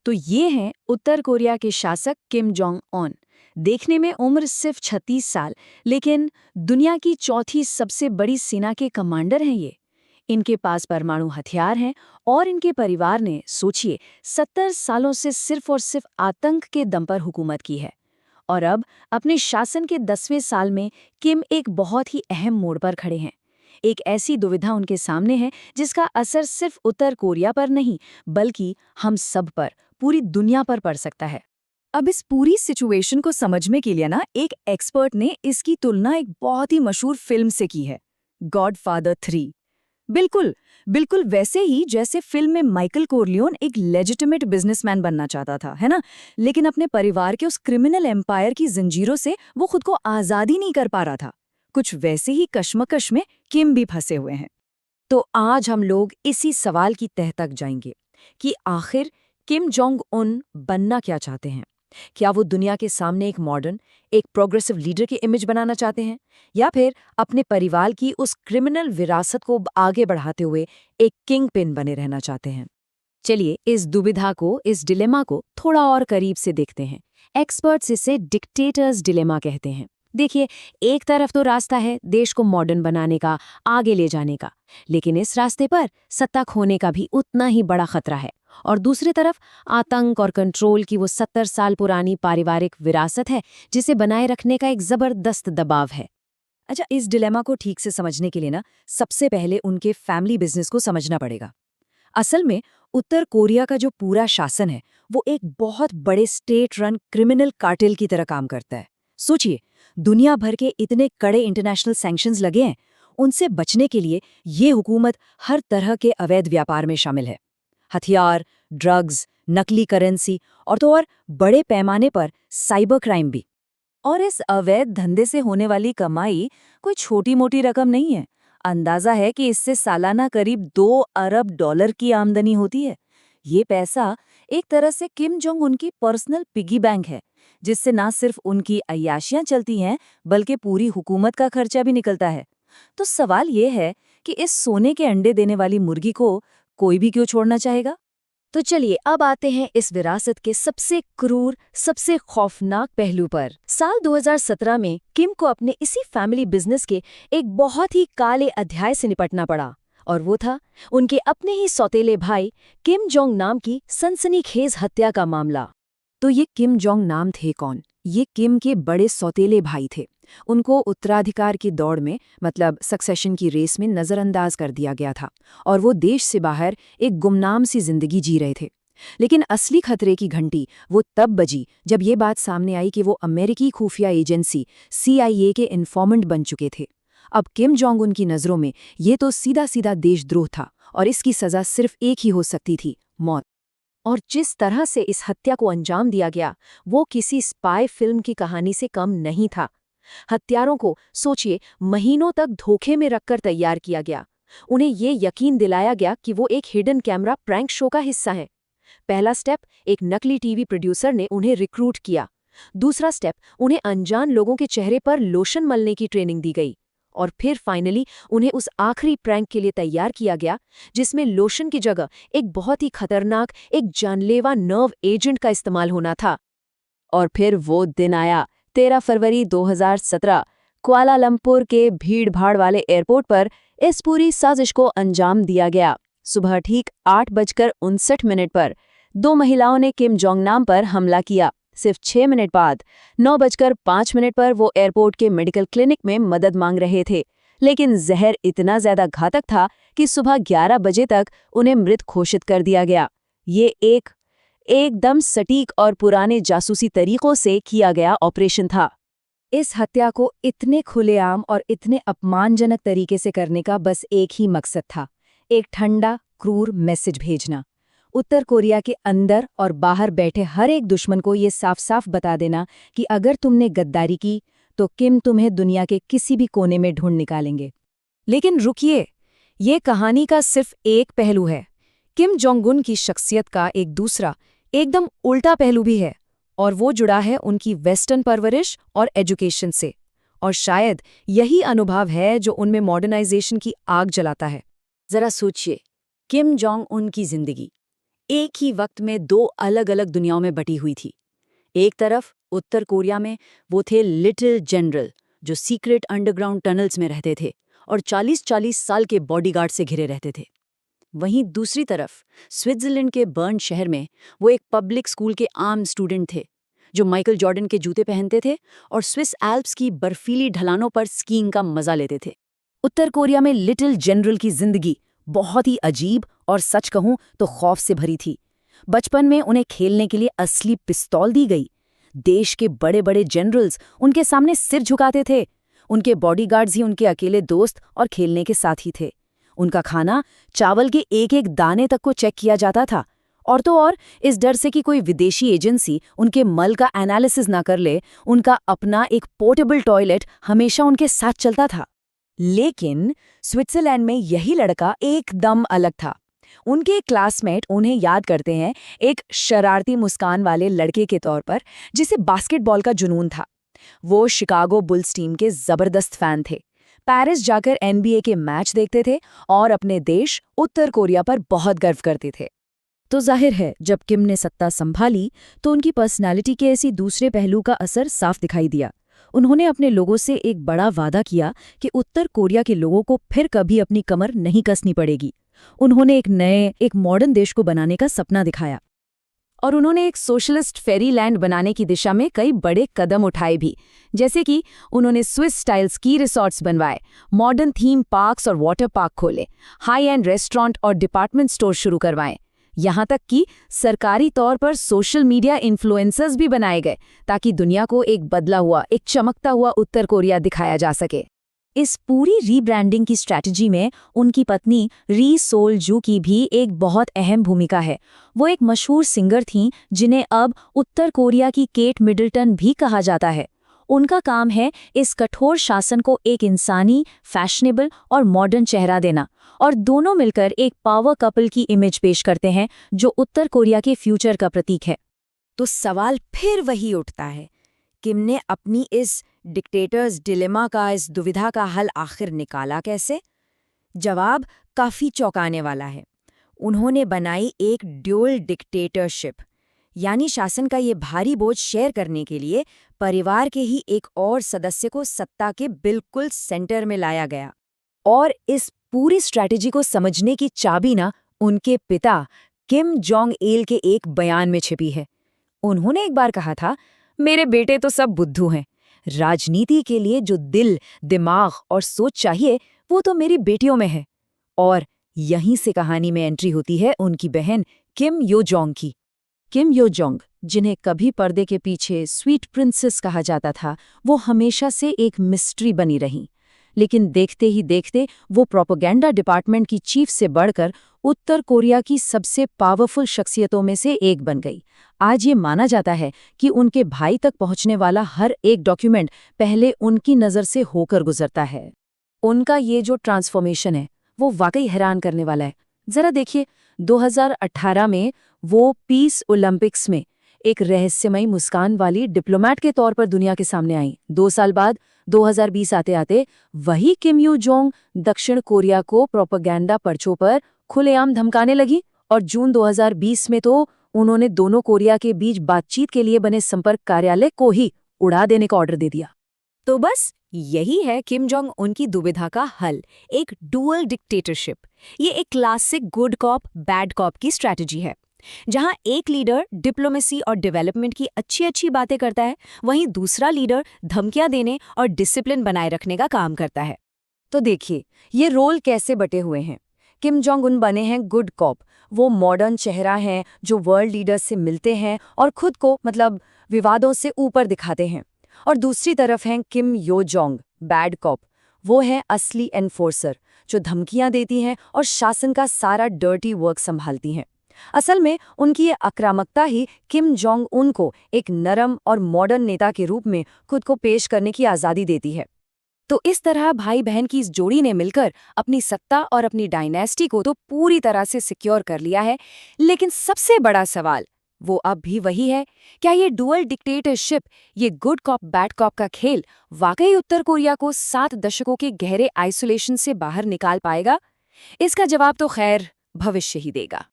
तो ये हैं उत्तर कोरिया के शासक किम जोंग उन। देखने में उम्र सिर्फ 36 साल, लेकिन दुनिया की चौथी सबसे बड़ी सेना के कमांडर हैं ये। इनके पास परमाणु हथियार हैं और इनके परिवार ने, सोचिए, 70 सालों से सिर्फ और सिर्फ आतंक के दम पर हुकूमत की है। और अब अपने शासन के 10वें साल में किम एक बहुत ही अहम मोड़ पर खड़े हैं। एक ऐसी दुविधा उनके सामने है जिसका असर सिर्फ उत्तर कोरिया पर नहीं, बल्कि हम सब पर, पूरी दुनिया पर पड़ सकता है। अब इस पूरी सिचुएशन को समझने के लिए ना एक एक्सपर्ट ने इसकी तुलना एक बहुत ही मशहूर फिल्म से की है, गॉडफादर 3। बिल्कुल बिल्कुल वैसे ही जैसे फिल्म में माइकल कोरलियोन एक लेजिटिमेट बिजनेसमैन बनना चाहता था, है ना? लेकिन अपने परिवार के उस क्रिमिनल एम्पायर की जंजीरों से वो खुद को आज़ाद ही नहीं कर पा रहा था। कुछ वैसे ही कश्मकश में किम भी फंसे हुए हैं। तो आज हम लोग इसी सवाल की तह तक जाएंगे कि आखिर किम जोंग उन बनना क्या चाहते हैं। क्या वो दुनिया के सामने एक मॉडर्न, एक प्रोग्रेसिव लीडर की इमेज बनाना चाहते हैं, या फिर अपने परिवार की उस क्रिमिनल विरासत को आगे बढ़ाते हुए एक किंग पिन बने रहना चाहते हैं? चलिए इस दुविधा को, इस डिलेमा को थोड़ा और करीब से देखते हैं। एक्सपर्ट्स इसे डिक्टेटर्स डिलेमा कहते हैं। देखिए, एक तरफ तो रास्ता है देश को मॉडर्न बनाने का, आगे ले जाने का, लेकिन इस रास्ते पर सत्ता खोने का भी उतना ही बड़ा खतरा है। और दूसरी तरफ आतंक और कंट्रोल की वो 70 साल पुरानी पारिवारिक विरासत है, जिसे बनाए रखने का एक जबरदस्त दबाव है। अच्छा, इस डिलेमा को ठीक से समझने के लिए ना सबसे पहले उनके फैमिली बिजनेस को समझना पड़ेगा। असल में उत्तर कोरिया का जो पूरा शासन है वो एक बहुत बड़े स्टेट रन क्रिमिनल कार्टेल की तरह काम करता है। सोचिए, दुनिया भर के इतने कड़े इंटरनेशनल सैंक्शंस लगे हैं, उनसे बचने के लिए ये हुकूमत हर तरह के अवैध व्यापार में शामिल है। हथियार, ड्रग्स, नकली करेंसी और तो और बड़े पैमाने पर साइबर क्राइम भी। और इस अवैध धंधे से होने वाली कमाई कोई छोटी मोटी रकम नहीं है। अंदाजा है कि इससे सालाना करीब 2 अरब डॉलर की आमदनी होती है। ये पैसा एक तरह से किम जोंग उनकी पर्सनल पिगी बैंक है, जिससे ना सिर्फ उनकी अय्याशियां चलती हैं, बल्कि पूरी हुकूमत का खर्चा भी निकलता है। तो सवाल ये है कि इस सोने के अंडे देने वाली मुर्गी को कोई भी क्यों छोड़ना चाहेगा? तो चलिए अब आते हैं इस विरासत के सबसे क्रूर, सबसे खौफनाक पहलू पर। साल 2017 में किम को अपने इसी फैमिली बिजनेस के एक बहुत ही काले अध्याय से निपटना पड़ा, और वो था उनके अपने ही सौतेले भाई किम जोंग नाम की सनसनीखेज हत्या का मामला। तो ये किम जोंग नाम थे कौन? ये किम के बड़े सौतेले भाई थे। उनको उत्तराधिकार की दौड़ में, मतलब सक्सेशन की रेस में नज़रअंदाज कर दिया गया था और वो देश से बाहर एक गुमनाम सी जिंदगी जी रहे थे। लेकिन असली खतरे की घंटी वो तब बजी जब ये बात सामने आई कि वो अमेरिकी खुफिया एजेंसी CIA के इन्फॉर्मेंट बन चुके थे। अब किम जोंग उन की नज़रों में ये तो सीधा सीधा देशद्रोह था और इसकी सज़ा सिर्फ एक ही हो सकती थी, मौत। और जिस तरह से इस हत्या को अंजाम दिया गया, वो किसी स्पाई फिल्म की कहानी से कम नहीं था। हत्यारों को, सोचिए, महीनों तक धोखे में रखकर तैयार किया गया। उन्हें ये यकीन दिलाया गया कि वो एक हिडन कैमरा प्रैंक शो का हिस्सा है। पहला स्टेप, एक नकली टीवी प्रोड्यूसर ने उन्हें रिक्रूट किया। दूसरा स्टेप, उन्हें अनजान लोगों के चेहरे पर लोशन मलने की ट्रेनिंग दी गई। और फिर फाइनली उन्हें उस आखिरी प्रैंक के लिए तैयार किया गया, जिसमें लोशन की जगह एक बहुत ही खतरनाक, एक जानलेवा नर्व एजेंट का इस्तेमाल होना था। और फिर वो दिन आया, 13 फरवरी 2017, कुआलालंपुर के भीड़-भाड़ वाले एयरपोर्ट पर इस पूरी साजिश को अंजाम दिया गया। सुबह ठीक 8:59 पर 2 महिलाओं ने किम जोंग नाम पर हमला किया। सिर्फ 6 मिनट बाद 9:05 पर वो एयरपोर्ट के मेडिकल क्लिनिक में मदद मांग रहे थे। लेकिन जहर इतना ज्यादा घातक था कि सुबह 11 बजे तक उन्हें मृत घोषित कर दिया गया। ये एकदम सटीक और पुराने जासूसी तरीकों से किया गया ऑपरेशन था। इस हत्या को इतने खुलेआम और इतने अपमानजनक तरीके से करने का बस एक ही मकसद था, एक ठंडा, क्रूर मैसेज भेजना। उत्तर कोरिया के अंदर और बाहर बैठे हर एक दुश्मन को ये साफ साफ बता देना कि अगर तुमने गद्दारी की तो किम तुम्हें दुनिया के किसी भी कोने में ढूंढ निकालेंगे। लेकिन रुकिए, ये कहानी का सिर्फ एक पहलू है। किम जोंग उन की शख्सियत का एक दूसरा, एकदम उल्टा पहलू भी है, और वो जुड़ा है उनकी वेस्टर्न परवरिश और एजुकेशन से। और शायद यही अनुभव है जो उनमें मॉडर्नाइजेशन की आग जलाता है। जरा सोचिए, किम जोंग उन की जिंदगी, एक ही वक्त में दो अलग-अलग दुनियाओं में बटी हुई थी। एक तरफ उत्तर कोरिया में वो थे लिटिल जनरल, जो सीक्रेट अंडरग्राउंड टनल्स में रहते थे और 40-40 साल के बॉडीगार्ड से घिरे रहते थे। वहीं दूसरी तरफ स्विट्जरलैंड के बर्न शहर में वो एक पब्लिक स्कूल के आम स्टूडेंट थे, जो माइकल जॉर्डन के जूते पहनते थे और स्विस एल्प्स की बर्फीली ढलानों पर स्कीइंग का मजा लेते थे। उत्तर कोरिया में लिटिल जनरल की जिंदगी बहुत ही अजीब और सच कहूं तो खौफ से भरी थी। बचपन में उन्हें खेलने के लिए असली पिस्तौल दी गई। देश के बड़े बड़े जनरल्स उनके सामने सिर झुकाते थे। उनके बॉडीगार्ड्स ही उनके अकेले दोस्त और खेलने के साथी थे। उनका खाना चावल के एक एक दाने तक को चेक किया जाता था, और तो और इस डर से कि कोई विदेशी एजेंसी उनके मल का एनालिसिस ना कर ले, उनका अपना एक पोर्टेबल टॉयलेट हमेशा उनके साथ चलता था। लेकिन स्विट्जरलैंड में यही लड़का एकदम अलग था। उनके एक क्लासमेट उन्हें याद करते हैं एक शरारती मुस्कान वाले लड़के के तौर पर, जिसे बास्केटबॉल का जुनून था। वो शिकागो बुल्स टीम के जबरदस्त फैन थे, पेरिस जाकर NBA के मैच देखते थे और अपने देश उत्तर कोरिया पर बहुत गर्व करते थे। तो जाहिर है, जब किम ने सत्ता संभाली तो उनकी पर्सनालिटी के ऐसी दूसरे पहलू का असर साफ दिखाई दिया। उन्होंने अपने लोगों से एक बड़ा वादा किया कि उत्तर कोरिया के लोगों को फिर कभी अपनी कमर नहीं कसनी पड़ेगी। उन्होंने एक मॉडर्न देश को बनाने का सपना दिखाया, और उन्होंने एक सोशलिस्ट फेरीलैंड बनाने की दिशा में कई बड़े कदम उठाए भी, जैसे कि उन्होंने स्विस स्टाइल स्की रिसॉर्ट्स बनवाए, मॉडर्न थीम पार्क्स और वाटर पार्क खोले, हाई एंड रेस्टोरेंट और डिपार्टमेंट स्टोर शुरू करवाए। यहाँ तक कि सरकारी तौर पर सोशल मीडिया इन्फ्लुएंसर्स भी बनाए गए, ताकि दुनिया को एक बदला हुआ, एक चमकता हुआ उत्तर कोरिया दिखाया जा सके। इस पूरी रीब्रांडिंग की स्ट्रैटेजी में उनकी पत्नी री सोल जू की भी एक बहुत अहम भूमिका है। वो एक मशहूर सिंगर थीं, जिन्हें अब उत्तर कोरिया की केट मिडलटन भी कहा जाता है। उनका काम है इस कठोर शासन को एक इंसानी, फैशनेबल और मॉडर्न चेहरा देना, और दोनों मिलकर एक पावर कपल की इमेज पेश करते हैं, जो उत्तर कोरिया के फ्यूचर का प्रतीक है। तो सवाल फिर वही उठता है, किम ने अपनी इस डिक्टेटर्स डिलेमा का, इस दुविधा का हल आखिर निकाला कैसे? जवाब काफी चौंकाने वाला है। उन्होंने बनाई एक ड्यूअल डिक्टेटरशिप, यानी शासन का ये भारी बोझ शेयर करने के लिए परिवार के ही एक और सदस्य को सत्ता के बिल्कुल सेंटर में लाया गया। और इस पूरी स्ट्रैटेजी को समझने की चाबी ना उनके पिता किम जोंग इल के एक बयान में छिपी है। उन्होंने एक बार कहा था, मेरे बेटे तो सब बुद्धू हैं। राजनीति के लिए जो दिल, दिमाग और सोच चाहिए, वो तो मेरी बेटियों में है। और यहीं से कहानी में एंट्री होती है उनकी बहन किम यो जोंग की। किम यो जोंग, जिन्हें कभी पर्दे के पीछे स्वीट प्रिंसेस कहा जाता था, वो हमेशा से एक मिस्ट्री बनी रही। लेकिन देखते ही देखते वो प्रोपेगेंडा डिपार्टमेंट की चीफ से बढ़कर उत्तर कोरिया की सबसे पावरफुल शख्सियतों में से एक बन गई। आज ये माना जाता है कि उनके भाई तक पहुंचने वाला हर एक डॉक्यूमेंट पहले उनकी नज़र से होकर गुजरता है। उनका ये जो ट्रांसफॉर्मेशन है, वो वाकई हैरान करने वाला है। जरा देखिए, 2018 में वो पीस ओलंपिक्स में एक रहस्यमयी मुस्कान वाली डिप्लोमैट के तौर पर दुनिया के सामने आई। 2 साल बाद 2020 आते आते वही किम यो जोंग दक्षिण कोरिया को प्रोपेगेंडा पर्चों पर खुलेआम धमकाने लगी, और जून 2020 में तो उन्होंने दोनों कोरिया के बीच बातचीत के लिए बने संपर्क कार्यालय को ही उड़ा देने का ऑर्डर दे दिया। तो बस यही है किम जोंग उनकी दुविधा का हल, एक डुअल डिक्टेटरशिप। ये एक classic good cop bad cop की स्ट्रैटेजी है, जहां एक लीडर डिप्लोमेसी और डेवलपमेंट की अच्छी अच्छी बातें करता है, वहीं दूसरा लीडर धमकियां देने और डिसिप्लिन बनाए रखने का काम करता है। तो देखिए, ये रोल कैसे बटे हुए हैं। किम जोंग उन बने हैं गुड कॉप, वो मॉडर्न चेहरा हैं जो वर्ल्ड लीडर्स से मिलते हैं और खुद को विवादों से ऊपर दिखाते हैं। और दूसरी तरफ हैं किम यो जोंग बैड कॉप, वो है असली एनफोर्सर, जो धमकियां देती हैं और शासन का सारा डर्टी वर्क संभालती हैं। असल में उनकी ये आक्रामकता ही किम जोंग उन को एक नरम और मॉडर्न नेता के रूप में खुद को पेश करने की आज़ादी देती है। तो इस तरह भाई बहन की इस जोड़ी ने मिलकर अपनी सत्ता और अपनी डायनेस्टी को तो पूरी तरह से सिक्योर कर लिया है। लेकिन सबसे बड़ा सवाल वो अब भी वही है, क्या ये डुअल डिक्टेटरशिप, ये गुड कॉप बैड कॉप का खेल वाकई उत्तर कोरिया को 7 दशकों के गहरे आइसोलेशन से बाहर निकाल पाएगा? इसका जवाब तो खैर भविष्य ही देगा।